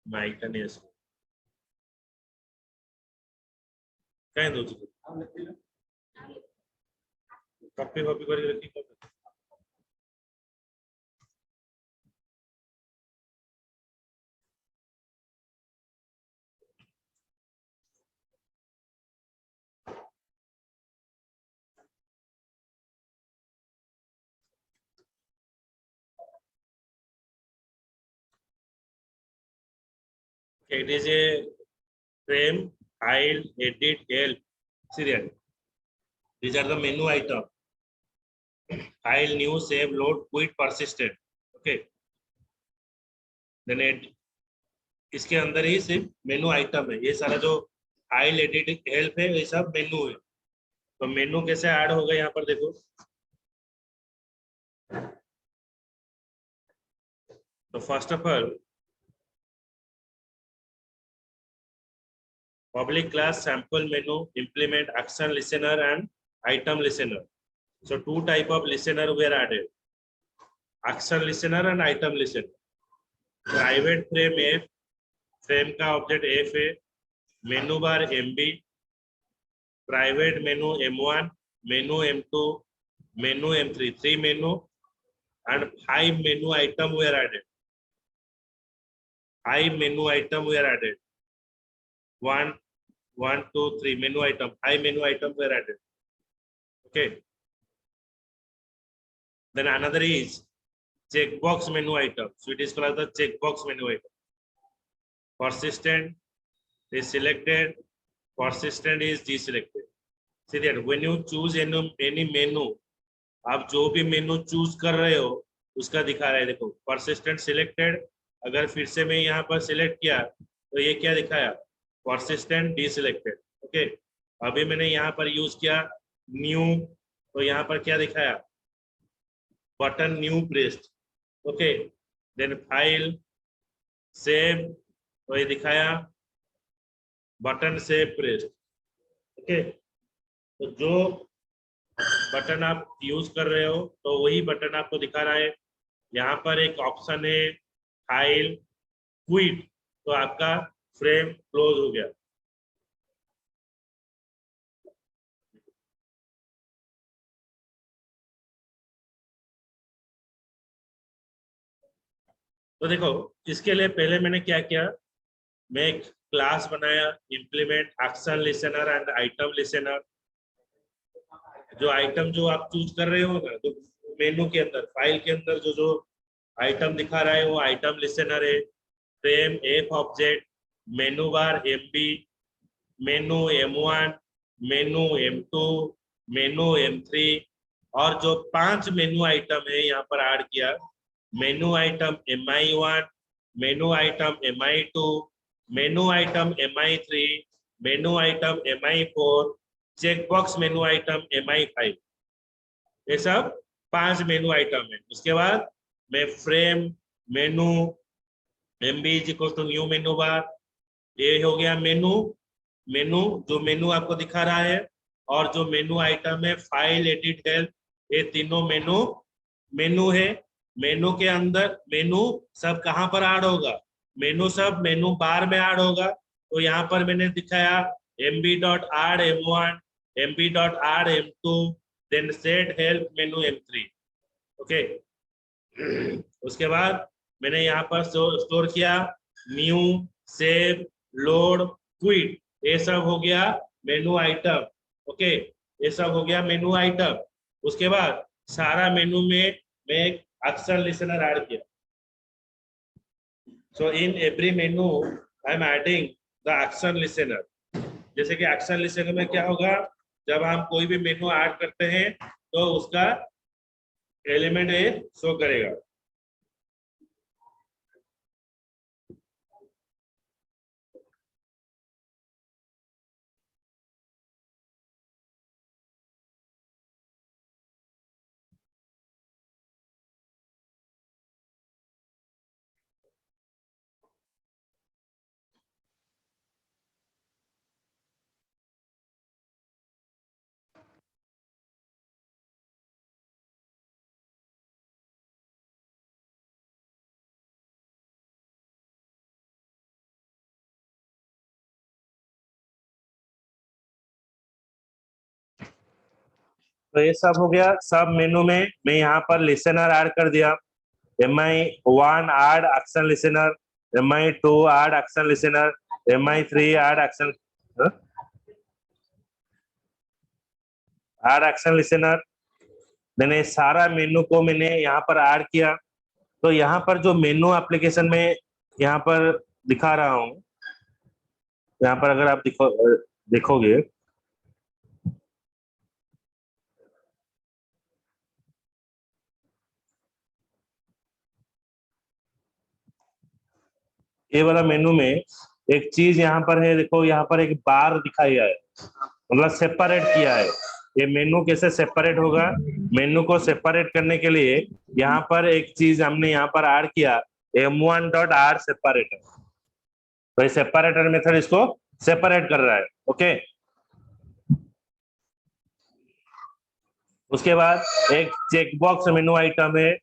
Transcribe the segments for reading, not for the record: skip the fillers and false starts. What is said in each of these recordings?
Mic नहीं कहीं दो कॉपी कॉपी करके रखी it is a frame file edit help serial. These are the menu item. File, new, save, load, quit, persistent. Okay. Then इसके अंदर ही सिर्फ मेनू आइटम है। ये सारा जो फाइल एडिट हेल्प है ये सब मेनू है। तो मेनू कैसे ऐड होगा यहाँ पर देखो। तो first of all public class sample menu implement action listener and item listener. So two type of listener were added, action listener and item listener. Private frame F, frame का ऑब्जेक्ट F है, मेनू बार MB, private menu M1, menu M2, menu M3, 3 menu and 5 menu item were added. 5 menu item were added. 1, 2, 3 menu item. 5 menu items were added. Okay. Then another is checkbox menu item. So it is called the checkbox menu item. Persistent is selected. Persistent is deselected. See that when you choose any menu, आप जो भी मेनू choose कर रहे हो उसका दिखा रहा है। देखो persistent selected, अगर फिर से मैं यहाँ पर सिलेक्ट किया तो ये क्या दिखाया, persistent deselected. ओके, अभी मैंने यहाँ पर यूज किया न्यू, तो यहाँ पर क्या दिखाया, button new pressed. Okay, then file save, तो ये दिखाया बटन सेव प्रेस्ड. ओके, तो जो बटन आप यूज कर रहे हो तो वही बटन आपको दिखा रहा है. यहाँ पर एक ऑप्शन है फाइल क्विट, तो आपका फ्रेम क्लोज हो गया. तो देखो इसके लिए पहले मैंने क्या किया, मैं एक क्लास बनाया, implement action listener and item listener. जो आइटम जो आप चूज कर रहे हो ना, तो मेनू के अंदर फाइल के अंदर जो जो आइटम दिखा रहा है वो आइटम लिसनर है. फ्रेम एफ ऑब्जेक्ट, मेनू बार MB, मेनू M1, मेनू M2, मेनू M3, और जो 5 मेनू आइटम है यहाँ पर ऐड किया, menu item MI1, menu item MI2, menu item MI3, menu item MI4, checkbox menu item MI5. ये सब 5 मेनू आइटम है. उसके बाद मैं frame menu MB is equal to new menu bar, ये हो गया मेनू. मेनू जो मेनू आपको दिखा रहा है और जो मेनू आइटम है फाइल एडिट हेल्प, ये तीनों मेनू मेनू है. मेनू के अंदर मेनू सब कहां पर ऐड होगा, मेनू सब मेनू बार में ऐड होगा. तो यहाँ पर मैंने दिखाया MB.add M1, MB.add M2, then set help menu M3. Okay, उसके बाद मैंने यहाँ पर स्टोर किया न्यू, सेव, लोड, क्विट, ये सब हो गया मेनू आइटम. ओके, ये सब हो गया मेनू आइटम. उसके बाद सारा मेनू में मैं एक एक्शन लिसनर ऐड किया. So in every menu I am adding the action listener. जैसे कि एक्शन लिसनर में क्या होगा, जब हम कोई भी मेनू ऐड करते हैं तो उसका एलिमेंट ये शो करेगा. तो ये सब हो गया। सब मेनू में मैं यहाँ पर लिसनर ऐड कर दिया। MI1 add action listener, MI2 add action listener, MI3 add action listener. मैंने सारा मेनू को मैंने यहाँ पर ऐड किया। तो यहाँ पर जो मेनू एप्लीकेशन में यहाँ पर दिखा रहा हूँ, यहाँ पर अगर आप देखोगे ये वाला मेनू में एक चीज यहाँ पर है, देखो यहाँ पर एक बार दिखाया है, मतलब सेपरेट किया है। ये मेनू कैसे सेपरेट होगा? मेनू को सेपरेट करने के लिए यहाँ पर एक चीज हमने यहाँ पर ऐड किया, M1.R सेपरेटर। तो ये सेपरेटर मेथड इसको सेपरेट कर रहा है। ओके, उसके बाद एक चेकबॉक्स मेनू आइटम है।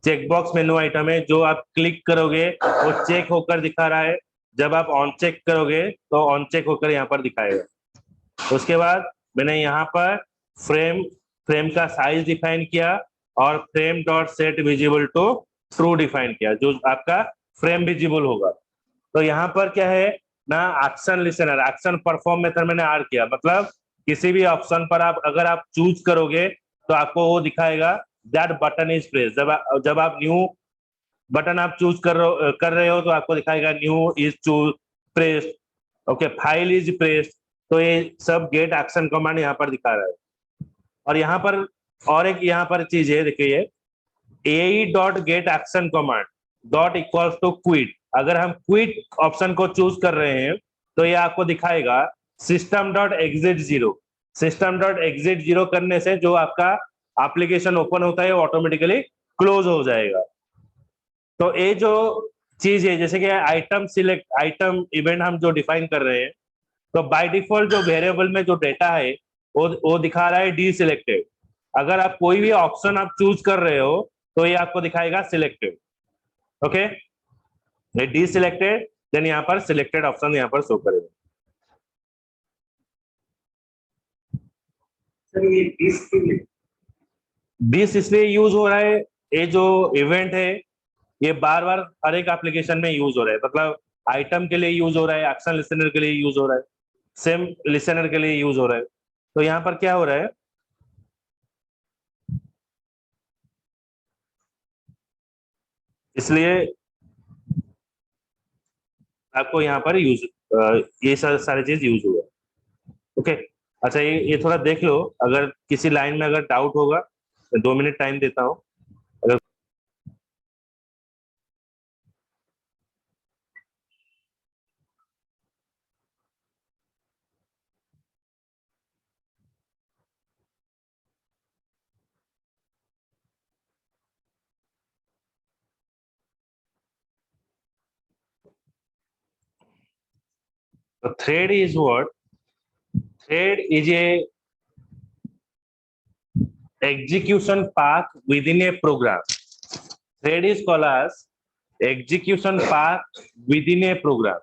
चेकबॉक्स मेनू आइटम है, जो आप क्लिक करोगे वो चेक होकर दिखा रहा है। जब आप ऑन चेक करोगे तो ऑन चेक होकर यहाँ पर दिखाएगा। उसके बाद मैंने यहाँ पर फ्रेम का साइज डिफाइन किया और frame dot set visible to true define किया, जो आपका फ्रेम विजिबल होगा। तो यहाँ पर क्या है ना, action listener, action perform method मैंने ऐड किया। मतलब किसी भी ऑप्शन पर आप अगर आप चूज करोगे तो आपको वो दिखाएगा दैट बटन इज प्रेस। जब आप न्यू बटन आप चूज कर रहे हो तो आपको दिखाएगा new is choose pressed, okay, file is pressed. तो ये सब गेट एक्शन कमांड यहाँ पर दिखा रहा है। और यहाँ पर और एक यहाँ पर चीज है, देखिए a dot get action command dot equals to quit. अगर हम क्विट ऑप्शन को चूज कर रहे हैं तो ये आपको दिखाएगा system dot exit zero. System dot exit zero करने से जो आपका एप्लीकेशन ओपन होता है ऑटोमेटिकली क्लोज हो जाएगा। तो ये जो चीज है, जैसे कि आइटम सिलेक्ट, आइटम इवेंट हम जो डिफाइन कर रहे हैं, तो बाय डिफॉल्ट जो वेरिएबल में जो डेटा है वो दिखा रहा है डी सिलेक्टेड। अगर आप कोई भी ऑप्शन आप चूज कर रहे हो तो ये आपको दिखाएगा सिलेक्टेड। ओके, ये डी सिलेक्टेड, देन यहाँ पर सिलेक्टेड ऑप्शन यहाँ पर शो करेगा। सर ये दिस इसलिए यूज हो रहा है, ये जो इवेंट है ये बार बार हर एक एप्लीकेशन में यूज हो रहा है। मतलब आइटम के लिए यूज हो रहा है, एक्शन लिसनर के लिए यूज हो रहा है, सेम लिसनर के लिए यूज हो रहा है। तो यहाँ पर क्या हो रहा है, इसलिए आपको यहाँ पर ये सारी चीज यूज हुआ। ओके, अच्छा ये थोड़ा देख लो, अगर किसी लाइन में अगर डाउट होगा तो 2 मिनट टाइम देता हूँ। अगर thread is what? Thread is A execution path within a program. Thread is called as execution path within a program.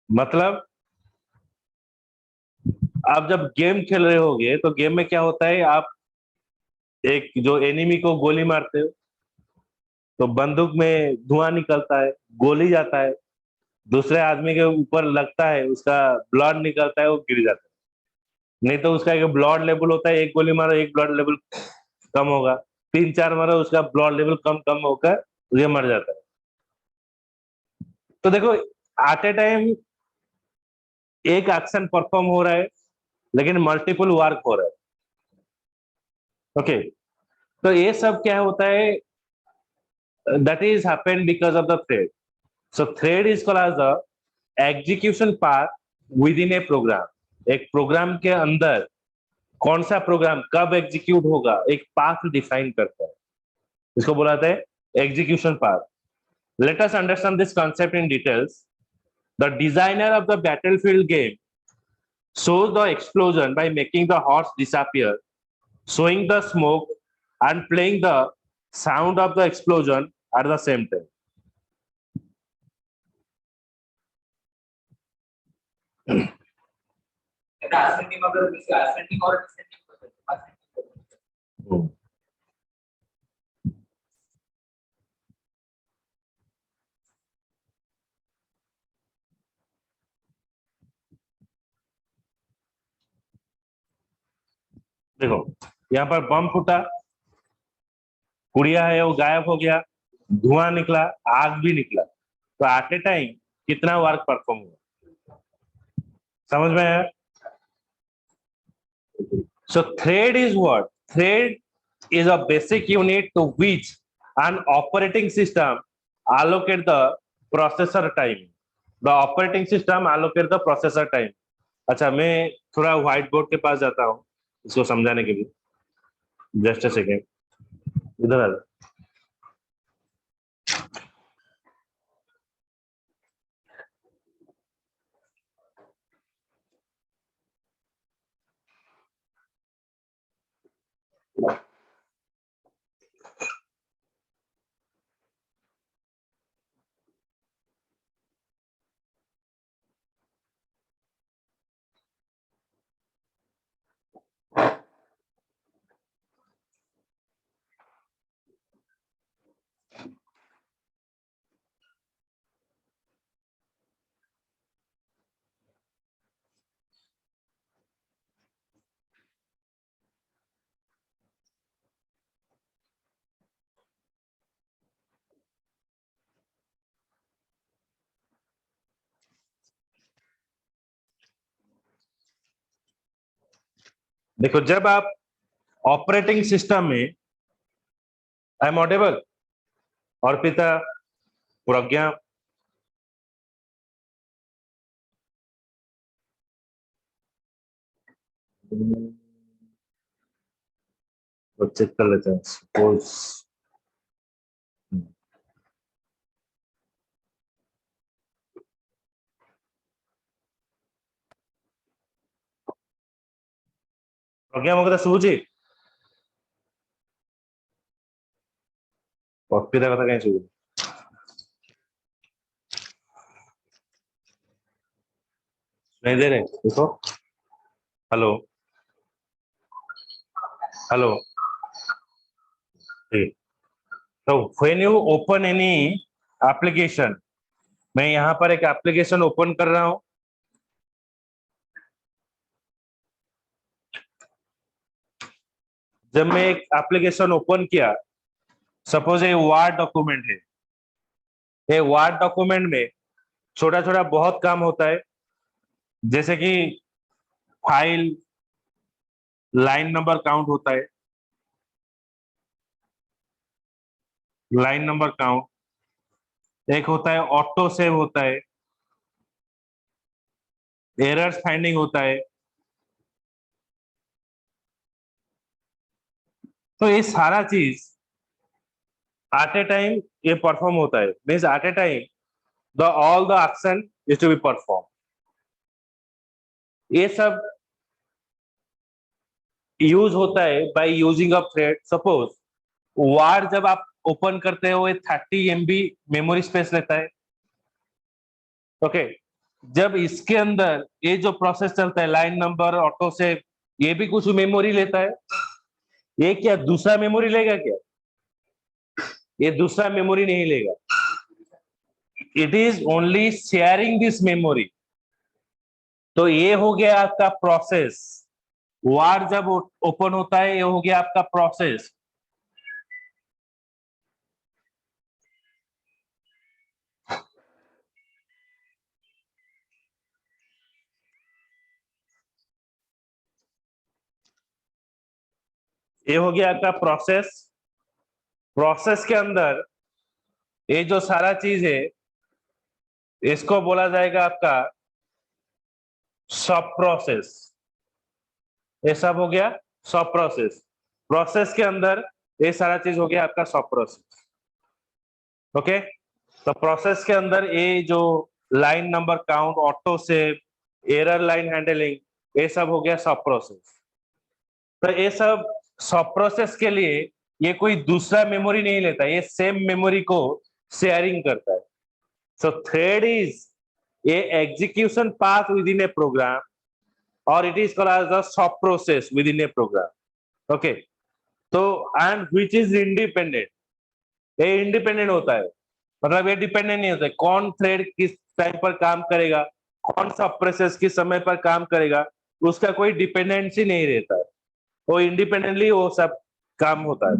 मतलब आप जब गेम खेल रहे होगे तो गेम में क्या होता है, आप एक जो एनिमी को गोली मारते हो तो बंदूक में धुआं निकलता है, गोली जाता है, दूसरे आदमी के ऊपर लगता है, उसका ब्लड निकलता है, वो गिर जाता है। नहीं तो उसका एक ब्लड लेवल होता है, एक गोली मारो एक ब्लड लेवल कम होगा, 3-4 मारो उसका ब्लड लेवल कम कम होकर ये मर जाता है। तो देखो एट ए टाइम एक एक्शन परफॉर्म हो रहा है लेकिन मल्टीपल वर्क हो रहा है। ओके, तो ये सब क्या होता है, that is happened because of the thread. So thread is called as the execution path within a program. एक प्रोग्राम के अंदर कौन सा प्रोग्राम कब एग्जीक्यूट होगा एक पाथ डिफाइन करता है, इसको बोला जाता है execution path. Let us understand this concept in details. The designer of the battlefield game shows the explosion by making the horse disappear, showing the smoke, and playing the sound of the explosion at the same time. Ascending अगर किसी ascending और descending देखो यहाँ पर बम फूटा, गुड़िया है वो गायब हो गया, धुआं निकला, आग भी निकला, तो एट ए टाइम कितना वर्क परफॉर्म हुआ, समझ में आया? So thread is what? Thread is a basic unit to which an operating system allocate the processor time. The operating system allocate the processor time. अच्छा, मैं थोड़ा व्हाइट बोर्ड के पास जाता हूँ इसको समझाने के लिए। जस्ट अ सेकेंड, इधर आ जाओ। देखो, जब आप ऑपरेटिंग सिस्टम में, आई एम ऑडिबल? और पिता प्रज्ञा, चेक कर लेते हैं। सपोज प्रज्ञा ମୋ କଥା ଶୁଭୁଛି? ଅର୍ପିତା କଥା କାହିଁ ଶୁଭୁନି? नहीं दे रहे, देखो। हेलो हेलो, ठीक। तो when you open any application, मैं यहाँ पर एक एप्लीकेशन ओपन कर रहा हूं। जब मैं एक एप्लीकेशन ओपन किया, सपोज ये वर्ड डॉक्यूमेंट है, ये वर्ड डॉक्यूमेंट में छोटा छोटा बहुत काम होता है, जैसे कि फाइल लाइन नंबर काउंट होता है, लाइन नंबर काउंट एक होता है, ऑटो सेव होता है, एरर्स फाइंडिंग होता है। तो ये सारा चीज एट ए टाइम ये परफॉर्म होता है, means at a time the all the action is to be perform. ये सब यूज होता है by using a thread. Suppose word जब आप ओपन करते हो, ये 30 MB मेमोरी स्पेस लेता है। ओके, जब इसके अंदर ये जो प्रोसेस चलता है, लाइन नंबर, ऑटो सेव, ये भी कुछ मेमोरी लेता है। ये क्या दूसरा मेमोरी लेगा क्या? ये दूसरा मेमोरी नहीं लेगा। It is only sharing this memory. तो ये हो गया आपका प्रोसेस। वर्ड जब ओपन होता है, ये हो गया आपका प्रोसेस। ये हो गया आपका प्रोसेस। प्रोसेस के अंदर ये जो सारा चीज है, इसको बोला जाएगा आपका सब प्रोसेस। ये सब हो गया सब प्रोसेस। प्रोसेस के अंदर ये सारा चीज हो गया आपका सब प्रोसेस। ओके, तो प्रोसेस के अंदर ये जो line number count, auto save, error line handling, ये सब हो गया सब प्रोसेस। तो ये सब सब प्रोसेस के लिए ये कोई दूसरा मेमोरी नहीं लेता, ये सेम मेमोरी को शेयरिंग करता है। So thread is a execution path within a program, or it is called as the sub process within a program. Okay, तो एंड विच इज इंडिपेंडेंट, ये इंडिपेंडेंट होता है, मतलब ये डिपेंडेंट नहीं होता है कौन थ्रेड किस टाइम पर काम करेगा, कौन सा प्रोसेस किस समय पर काम करेगा, उसका कोई डिपेंडेंसी नहीं रहता है, वो इंडिपेंडेंटली वो सब काम होता है।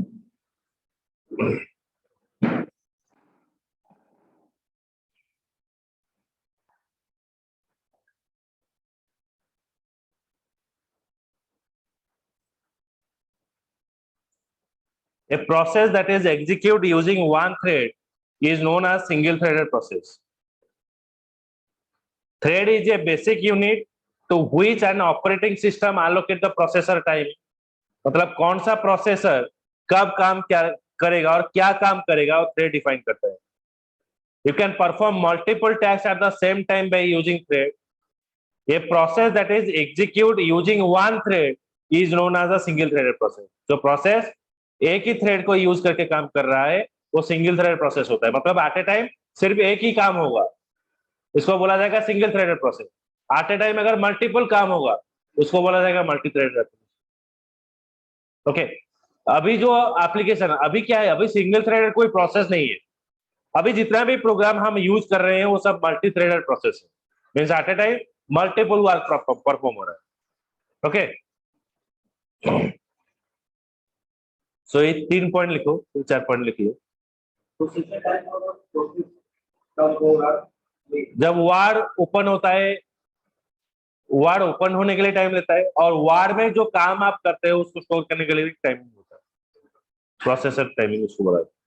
A process that is executed using one thread is known as single-threaded process. Thread is a basic unit to which an operating system allocate the processor time. मतलब कौन सा प्रोसेसर कब काम क्या करेगा और क्या काम करेगा वो थ्रेड डिफाइन करता है। You can perform multiple tasks at the same time by using thread. A process that is executed using one thread is known as a single-threaded process. जो प्रोसेस एक ही थ्रेड को यूज करके काम कर रहा है वो सिंगल थ्रेड प्रोसेस होता है, मतलब एट ए टाइम सिर्फ एक ही काम होगा, इसको बोला जाएगा single threaded process. At a time अगर मल्टीपल काम होगा उसको बोला जाएगा मल्टी थ्रेडेड। ओके, अभी जो एप्लीकेशन अभी क्या है, अभी सिंगल थ्रेडेड कोई प्रोसेस नहीं है, अभी जितना भी प्रोग्राम हम यूज कर रहे हैं वो सब मल्टी थ्रेडेड प्रोसेस है, means at a time multiple work perform हो रहा है। ओके, सो ये 3 पॉइंट लिखो, 4 पॉइंट लिखिए। जब वार ओपन होता है, वार ओपन होने के लिए टाइम लेता है, और वार में जो काम आप करते हो उसको स्टोर करने के लिए भी टाइम होता है, प्रोसेसर टाइमिंग उसको बोला जाता है।